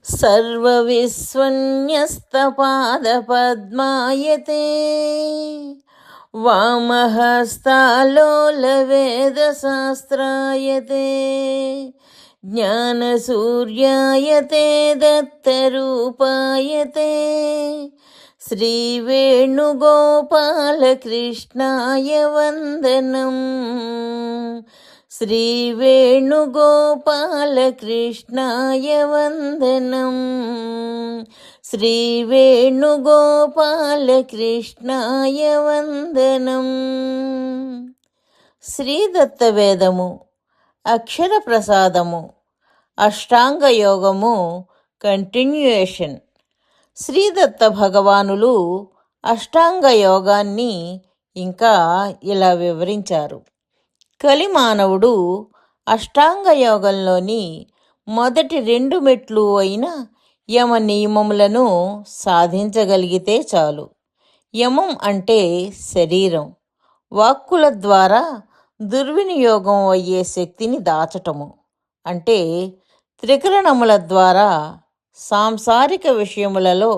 सर्वविस्वन्यस्तपादपद्मायते वामहस्तालोलवेदशास्त्रायते ज्ञानसूर्यायते दत्तरूपायते श्रीवेणुगोपालकृष्णाय वन्दनम्। श्रीवेणुगोपालकृष्णाय वन्दनम्। श्रीवेणुगोपालकृष्णाय वन्दनम्। శ్రీదత్తవేదము, అక్షర ప్రసాదము, అష్టాంగ యోగము కంటిన్యూయేషన్. శ్రీదత్త భగవానులు అష్టాంగ యోగాన్ని ఇంకా ఇలా వివరించారు. కలిమానవుడు అష్టాంగ యోగంలోని మొదటి 2 మెట్లు అయిన యమ నియమములను సాధించగలిగితే చాలు. యమం అంటే శరీరం, వాక్కుల ద్వారా దుర్వినియోగం అయ్యే శక్తిని దాచటము. అంటే త్రికరణముల ద్వారా సాంసారిక విషయములలో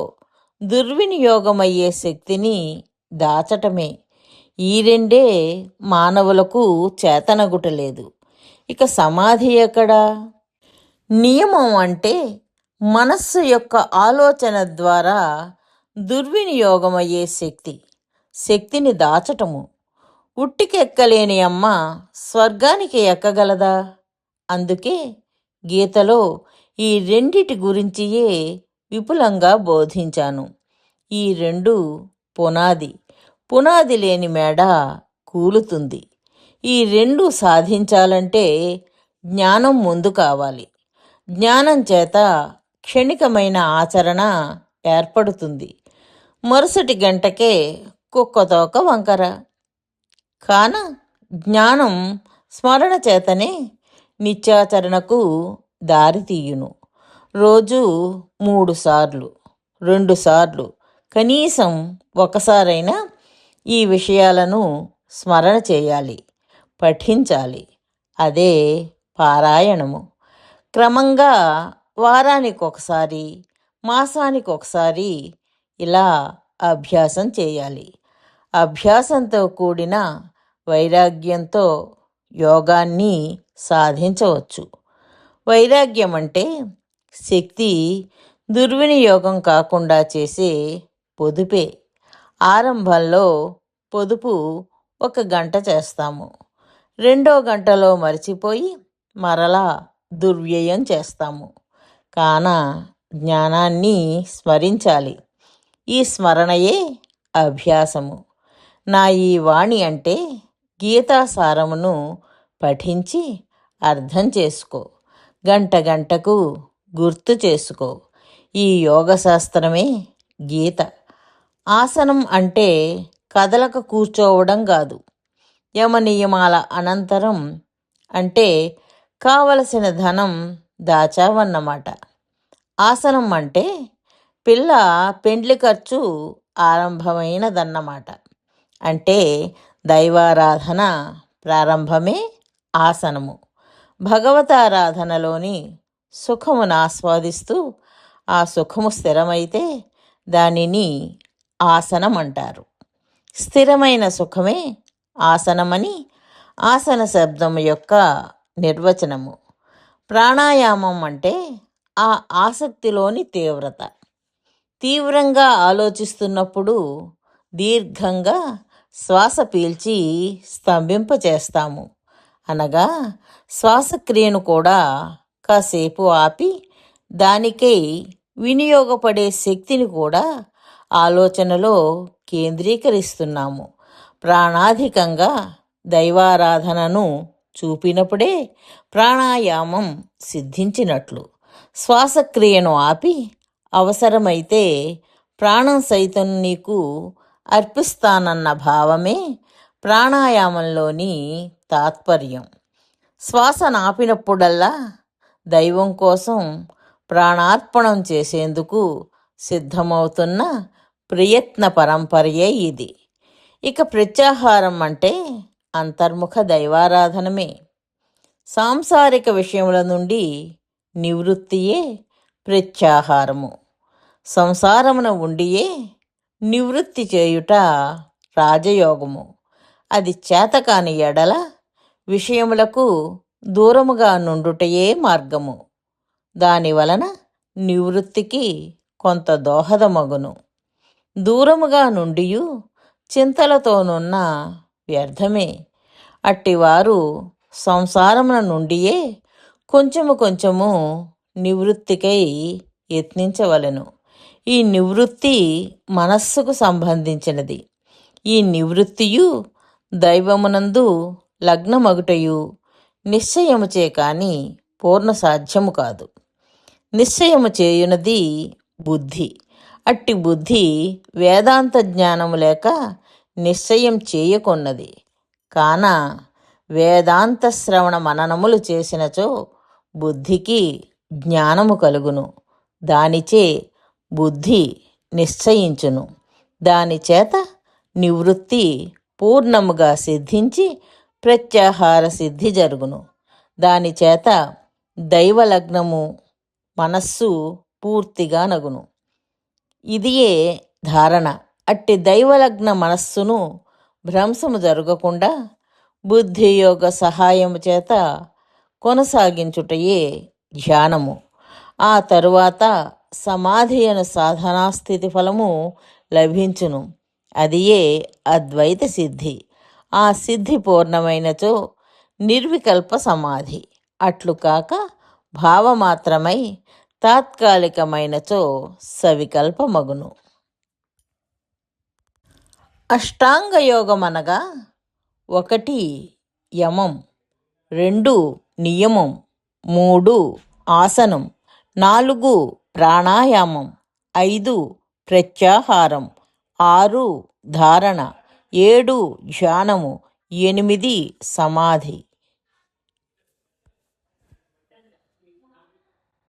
దుర్వినియోగమయ్యే శక్తిని దాచటమే. ఈ 2 మానవులకు చేతనగుటలేదు. ఇక సమాధి ఎక్కడా? నియమం అంటే మనస్సు యొక్క ఆలోచన ద్వారా దుర్వినియోగమయ్యే శక్తిని దాచటము. ఉట్టికెక్కలేని అమ్మ స్వర్గానికి ఎక్కగలదా? అందుకే గీతలో ఈ 2 గురించియే విపులంగా బోధించాను. ఈ 2 పునాది లేని మేడ కూలుతుంది. ఈ 2 సాధించాలంటే జ్ఞానం ముందు కావాలి. జ్ఞానం చేత క్షణికమైన ఆచరణ ఏర్పడుతుంది. మరుసటి గంటకే కుక్కతోక వంకర. కాన జ్ఞానం స్మరణ చేతనే నిత్యాచరణకు దారితీయును. రోజు 3 సార్లు, 2 సార్లు, కనీసం ఒకసారైనా ఈ విషయాలను స్మరణ చేయాలి, పఠించాలి. అదే పారాయణము. క్రమంగా వారానికొకసారి, మాసానికొకసారి ఇలా అభ్యాసం చేయాలి. అభ్యాసంతో కూడిన వైరాగ్యంతో యోగాన్ని సాధించవచ్చు. వైరాగ్యం అంటే శక్తి దుర్వినియోగం కాకుండా చేసే పొదుపే. ఆరంభంలో పొదుపు 1 గంట చేస్తాము. 2వ గంటలో మరిచిపోయి మరలా దుర్వ్యయం చేస్తాము. కాన జ్ఞానాన్ని స్మరించాలి. ఈ స్మరణయే అభ్యాసము. నా ఈ వాణి అంటే గీతాసారమును పఠించి అర్థం చేసుకో. గంటకు గుర్తు చేసుకో. ఈ యోగశాస్త్రమే గీత. ఆసనం అంటే కదలక కూర్చోవడం కాదు. యమనియమాల అనంతరం అంటే కావలసిన ధనం దాచావన్నమాట. ఆసనం అంటే పిల్ల పెండ్లి ఖర్చు ఆరంభమైనదన్నమాట. అంటే దైవారాధన ప్రారంభమే ఆసనము. భగవతారాధనలోని సుఖమును ఆస్వాదిస్తూ ఆ సుఖము స్థిరమైతే దానిని ఆసనం అంటారు. స్థిరమైన సుఖమే ఆసనమని ఆసన శబ్దం యొక్క నిర్వచనము. ప్రాణాయామం అంటే ఆ ఆసక్తిలోని తీవ్రత. తీవ్రంగా ఆలోచిస్తున్నప్పుడు దీర్ఘంగా శ్వాస పీల్చి స్తంభింపచేస్తాము. అనగా శ్వాసక్రియను కూడా కాసేపు ఆపి దానికై వినియోగపడే శక్తిని కూడా ఆలోచనలో కేంద్రీకరిస్తున్నాము. ప్రాణాధికంగా దైవారాధనను చూపినప్పుడే ప్రాణాయామం సిద్ధించినట్లు. శ్వాసక్రియను ఆపి అవసరమైతే ప్రాణం సైతం నీకు అర్పిస్తానన్న భావమే ప్రాణాయామంలోని తాత్పర్యం. శ్వాస నాపినప్పుడల్లా దైవం కోసం ప్రాణార్పణం చేసేందుకు సిద్ధమవుతున్న ప్రయత్న పరంపరయే ఇది. ఇక ప్రత్యాహారం అంటే అంతర్ముఖ దైవారాధనమే. సాంసారిక విషయముల నుండి నివృత్తియే ప్రత్యాహారము. సంసారమున ఉండియే నివృత్తి చేయుట రాజయోగము. అది చేతకాని ఎడల విషయములకు దూరముగా నుండుటయే మార్గము. దానివలన నివృత్తికి కొంత దోహదమగును. దూరముగా నుండియు చింతలతోనున్న వ్యర్థమే. అట్టివారు సంసారమున నుండియే కొంచెము కొంచెము నివృత్తికై యత్నించవలెను. ఈ నివృత్తి మనస్సుకు సంబంధించినది. ఈ నివృత్తియు దైవమునందు లగ్నమగుటయు నిశ్చయముచే కాని పూర్ణ సాధ్యము కాదు. నిశ్చయము చేయునది బుద్ధి. అట్టి బుద్ధి వేదాంత జ్ఞానము లేక నిశ్చయం చేయకొన్నది. కాన వేదాంత శ్రవణ మననములు చేసినచో బుద్ధికి జ్ఞానము కలుగును. దానిచే బుద్ధి నిశ్చయించును. దానిచేత నివృత్తి పూర్ణముగా సిద్ధించి ప్రత్యాహార సిద్ధి జరుగును. దానిచేత దైవలగ్నము మనస్సు పూర్తిగా నగును. ఇదియే ధారణ. అట్టి దైవలగ్న మనస్సును భ్రంశము జరగకుండా బుద్ధియోగ సహాయము చేత కొనసాగించుటయే ధ్యానము. ఆ తరువాత సమాధి అను సాధనాస్థితి ఫలము లభించును. అదియే అద్వైత సిద్ధి. ఆ సిద్ధి పూర్ణమైనచో నిర్వికల్ప సమాధి. అట్లు కాక భావమాత్రమై తాత్కాలికమైనచో సవికల్పమగును. అష్టాంగయోగమనగా 1 యమం, 2 నియమం, 3 ఆసనం, 4 ప్రాణాయామం, 5 ప్రత్యాహారం, 6 ధారణ, 7 ధ్యానము, 8 సమాధి.